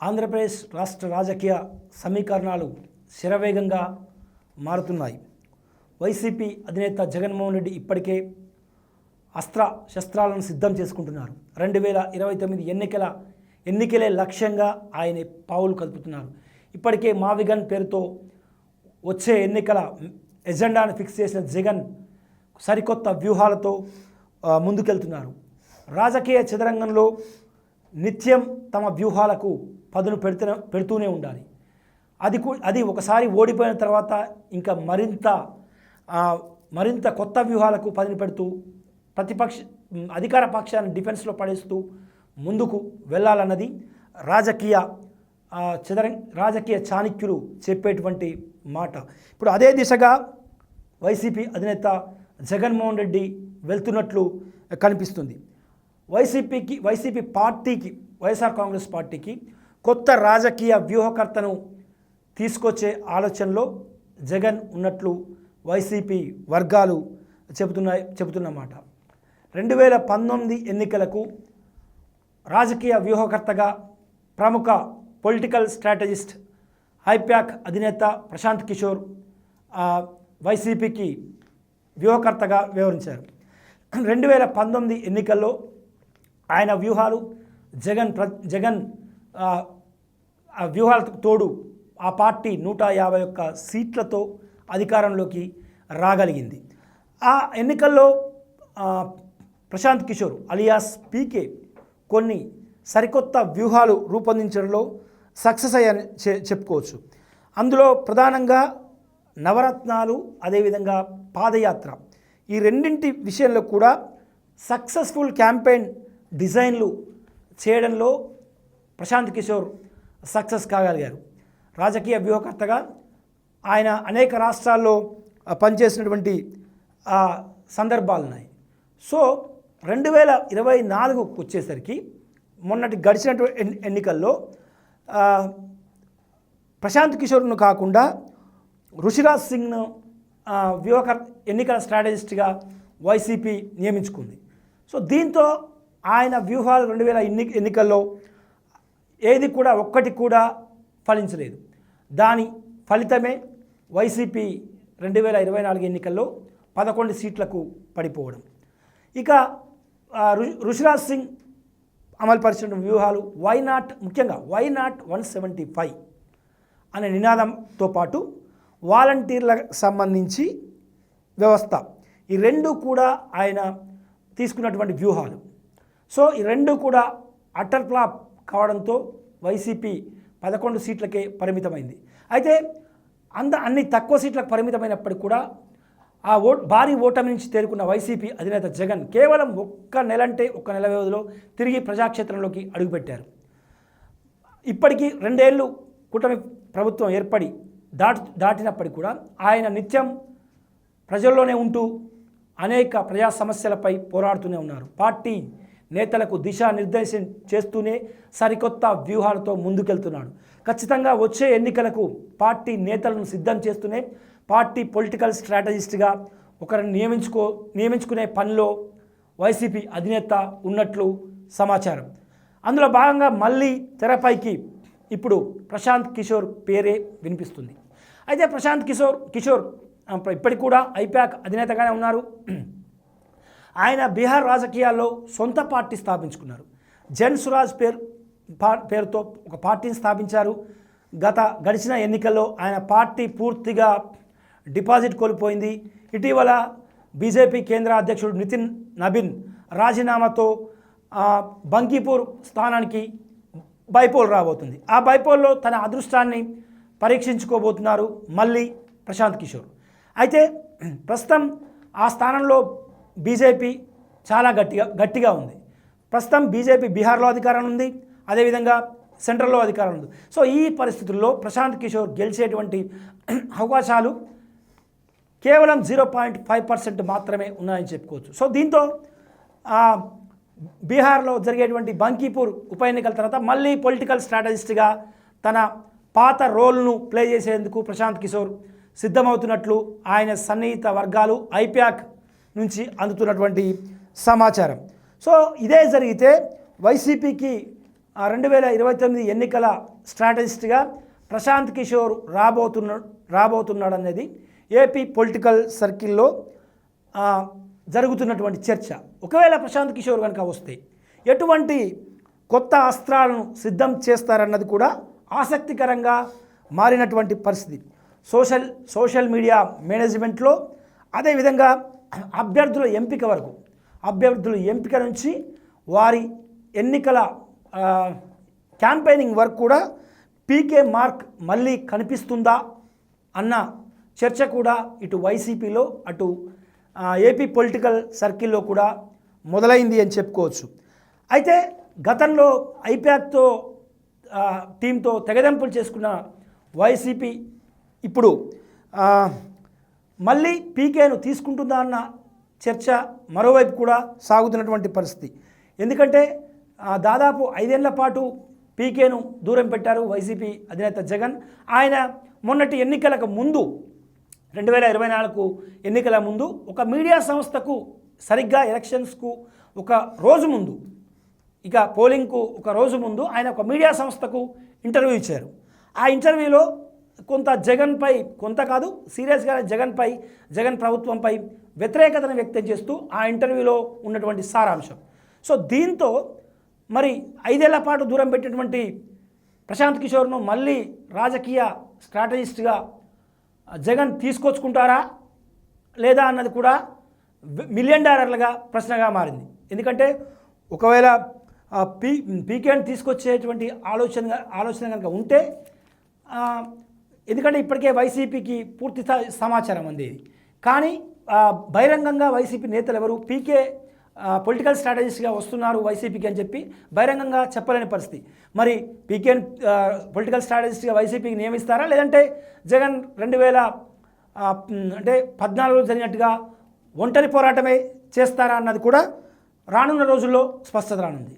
ఆంధ్రప్రదేశ్ రాష్ట్ర రాజకీయ సమీకరణాలు శరవేగంగా మారుతున్నాయి. వైసీపీ అధినేత జగన్మోహన్ రెడ్డి ఇప్పటికే శస్త్రాలను సిద్ధం చేసుకుంటున్నారు. 2029 ఎన్నికలే లక్ష్యంగా ఆయన పావులు కదుపుతున్నారు. ఇప్పటికే మావిగన్ పేరుతో వచ్చే ఎన్నికల ఎజెండాను ఫిక్స్ చేసిన జగన్ సరికొత్త వ్యూహాలతో ముందుకెళ్తున్నారు. రాజకీయ చదరంగంలో నిత్యం తమ వ్యూహాలకు పదును పెడుతూనే ఉండాలి. అది ఒకసారి ఓడిపోయిన తర్వాత ఇంకా మరింత కొత్త వ్యూహాలకు పదును పెడుతూ అధికార పక్షాన్ని డిఫెన్స్లో పడేస్తూ ముందుకు వెళ్ళాలన్నది రాజకీయ చాణక్యులు చెప్పేటువంటి మాట. ఇప్పుడు అదే దిశగా వైసీపీ అధినేత జగన్మోహన్ రెడ్డి వెళ్తున్నట్లు కనిపిస్తుంది. వైసీపీ పార్టీకి, వైఎస్ఆర్ కాంగ్రెస్ పార్టీకి కొత్త రాజకీయ వ్యూహకర్తను తీసుకొచ్చే ఆలోచనలో జగన్ ఉన్నట్లు వైసీపీ వర్గాలు చెబుతున్నమాట. 2019 ఎన్నికలకు రాజకీయ వ్యూహకర్తగా ప్రముఖ పొలిటికల్ స్ట్రాటజిస్ట్ ఐప్యాక్ అధినేత ప్రశాంత్ కిషోర్ వైసీపీకి వ్యూహకర్తగా వ్యవహరించారు. 2019 ఎన్నికల్లో ఆయన వ్యూహాలు జగన్ వ్యూహాలకు తోడు ఆ పార్టీ 151 సీట్లతో అధికారంలోకి రాగలిగింది. ఆ ఎన్నికల్లో ప్రశాంత్ కిషోర్ అలియాస్ పీకే కొన్ని సరికొత్త వ్యూహాలు రూపొందించడంలో సక్సెస్ అయ్యారని చెప్పుకోవచ్చు. అందులో ప్రధానంగా నవరత్నాలు, అదేవిధంగా పాదయాత్ర, ఈ రెండింటి విషయంలో కూడా సక్సెస్ఫుల్ క్యాంపెయిన్ డిజైన్లు చేయడంలో ప్రశాంత్ కిషోర్ సక్సెస్ కాగలిగారు. రాజకీయ వ్యూహకర్తగా ఆయన అనేక రాష్ట్రాల్లో పనిచేసినటువంటి సందర్భాలు ఉన్నాయి. సో 2024 వచ్చేసరికి గడిచినటువంటి ఎన్నికల్లో ప్రశాంత్ కిషోర్ను కాకుండా ఋషిరాజ్ సింగ్ను ఎన్నికల స్ట్రాటజిస్ట్గా వైసీపీ నియమించుకుంది. సో దీంతో ఆయన వ్యూహాలు 2020 ఎన్నికల్లో ఒక్కటి కూడా ఫలించలేదు. దాని ఫలితమే వైసీపీ 2024 ఎన్నికల్లో 11 సీట్లకు పడిపోవడం. ఇక ఋషిరాజ్ సింగ్ అమలుపరిచిన వ్యూహాలు ముఖ్యంగా వై నాట్ 175 అనే నినాదంతో పాటు వాలంటీర్లకు సంబంధించి వ్యవస్థ, ఈ రెండు కూడా ఆయన తీసుకున్నటువంటి వ్యూహాలు. సో ఈ రెండు కూడా అటర్ ఫ్లాప్ కావడంతో వైసీపీ 11 సీట్లకే పరిమితమైంది. అయితే అన్ని తక్కువ సీట్లకు పరిమితమైనప్పటికీ కూడా భారీ ఓటమి నుంచి తేరుకున్న వైసీపీ అధినేత జగన్ కేవలం ఒక్క నెల వ్యవధిలో తిరిగి ప్రజాక్షేత్రంలోకి అడుగుపెట్టారు. ఇప్పటికీ 2 ఏళ్ళు కూటమి ప్రభుత్వం ఏర్పడి దాటినప్పటికీ కూడా ఆయన నిత్యం ప్రజల్లోనే ఉంటూ అనేక ప్రజా సమస్యలపై పోరాడుతూనే ఉన్నారు. పార్టీ నేతలకు దిశానిర్దేశం చేస్తూనే సరికొత్త వ్యూహాలతో ముందుకెళ్తున్నాడు. ఖచ్చితంగా వచ్చే ఎన్నికలకు పార్టీ నేతలను సిద్ధం చేస్తూనే పార్టీ పొలిటికల్ స్ట్రాటజిస్ట్గా ఒకరిని నియమించుకునే పనిలో వైసీపీ అధినేత ఉన్నట్లు సమాచారం. అందులో భాగంగా మళ్ళీ తెరపైకి ఇప్పుడు ప్రశాంత్ కిషోర్ పేరే వినిపిస్తుంది. అయితే ప్రశాంత్ కిషోర్ ఇప్పటికి కూడా ఐప్యాక్ అధినేతగానే ఉన్నారు. ఆయన బీహార్ రాజకీయాల్లో సొంత పార్టీ స్థాపించుకున్నారు. జన్ సురాజ్ పేరుతో ఒక పార్టీని స్థాపించారు. గడిచిన ఎన్నికల్లో ఆయన పార్టీ పూర్తిగా డిపాజిట్ కోల్పోయింది. ఇటీవల బీజేపీ కేంద్ర అధ్యక్షుడు నితిన్ నబీన్ రాజీనామాతో బంకీపూర్ స్థానానికి బైపోల్ రాబోతుంది. ఆ బైపోల్లో తన అదృష్టాన్ని పరీక్షించుకోబోతున్నారు మళ్ళీ ప్రశాంత్ కిషోర్. అయితే ప్రస్తుతం ఆ స్థానంలో బీజేపీ చాలా గట్టిగా ఉంది. ప్రస్తుతం బీజేపీ బీహార్లో అధికారం ఉంది, అదేవిధంగా సెంట్రల్లో అధికారం ఉంది. సో ఈ పరిస్థితుల్లో ప్రశాంత్ కిషోర్ గెలిచేటువంటి అవకాశాలు కేవలం 0.5% మాత్రమే ఉన్నాయని చెప్పుకోవచ్చు. సో దీంతో బీహార్లో జరిగేటువంటి బంకీపూర్ ఉప ఎన్నికల తర్వాత మళ్ళీ పొలిటికల్ స్ట్రాటజిస్ట్గా తన పాత రోల్ను ప్లే చేసేందుకు ప్రశాంత్ కిషోర్ సిద్ధమవుతున్నట్లు ఆయన సన్నిహిత వర్గాలు ఐప్యాక్ నుంచి అందుతున్నటువంటి సమాచారం. సో ఇదే జరిగితే వైసీపీకి 2029 ఎన్నికల స్ట్రాటజిస్ట్గా ప్రశాంత్ కిషోర్ రాబోతున్నాడు అనేది ఏపీ పొలిటికల్ సర్కిల్లో జరుగుతున్నటువంటి చర్చ. ఒకవేళ ప్రశాంత్ కిషోర్ కనుక వస్తే ఎటువంటి కొత్త అస్త్రాలను సిద్ధం చేస్తారన్నది కూడా ఆసక్తికరంగా మారినటువంటి పరిస్థితి. సోషల్ మీడియా మేనేజ్మెంట్లో, అదేవిధంగా అభ్యర్థుల ఎంపిక వరకు, అభ్యర్థుల ఎంపిక నుంచి వారి ఎన్నికల క్యాంపెయినింగ్ వర్క్ కూడా పీకే మార్క్ మళ్ళీ కనిపిస్తుందా అన్న చర్చ కూడా ఇటు వైసీపీలో అటు ఏపీ పొలిటికల్ సర్కిల్లో కూడా మొదలైంది అని చెప్పుకోవచ్చు. అయితే గతంలో ఐపాక్తో టీంతో తెగదెంపులు చేసుకున్న వైసీపీ ఇప్పుడు మళ్ళీ పీకేను తీసుకుంటుందా అన్న చర్చ మరోవైపు కూడా సాగుతున్నటువంటి పరిస్థితి. ఎందుకంటే దాదాపు 5 ఏళ్ల పాటు పీకేను దూరం పెట్టారు వైసీపీ అధినేత జగన్. ఆయన మొన్నటి ఎన్నికలకు ముందు 2024 ఎన్నికల ముందు ఒక మీడియా సంస్థకు సరిగ్గా ఎలక్షన్స్కు ఒక రోజు ముందు, ఇక పోలింగ్కు ఒక రోజు ముందు ఆయన ఒక మీడియా సంస్థకు ఇంటర్వ్యూ ఇచ్చారు. ఆ ఇంటర్వ్యూలో కొంత జగన్పై, కొంత కాదు సీరియస్గా జగన్ ప్రభుత్వంపై వ్యతిరేకతను వ్యక్తం చేస్తూ ఆ ఇంటర్వ్యూలో ఉన్నటువంటి సారాంశం. సో దీంతో మరి 5 ఏళ్ల పాటు దూరం పెట్టినటువంటి ప్రశాంత్ కిషోర్ను మళ్ళీ రాజకీయ స్ట్రాటజిస్ట్గా జగన్ తీసుకొచ్చుకుంటారా లేదా అన్నది కూడా $1 మిలియన్ ప్రశ్నగా మారింది. ఎందుకంటే ఒకవేళ పీకేని తీసుకొచ్చేటువంటి ఆలోచన కనుక ఉంటే, ఎందుకంటే ఇప్పటికే వైసీపీకి పూర్తి సమాచారం అందేది. కానీ బహిరంగంగా వైసీపీ నేతలు ఎవరు పీకే పొలిటికల్ స్ట్రాటజిస్ట్గా వస్తున్నారు వైసీపీకి అని చెప్పి బహిరంగంగా చెప్పలేని పరిస్థితి. మరి పీకేని పొలిటికల్ స్ట్రాటజిస్ట్గా వైసీపీకి నియమిస్తారా, లేదంటే జగన్ 2014లో జరిగినట్టుగా ఒంటరి పోరాటమే చేస్తారా అన్నది కూడా రానున్న రోజుల్లో స్పష్టత రానుంది.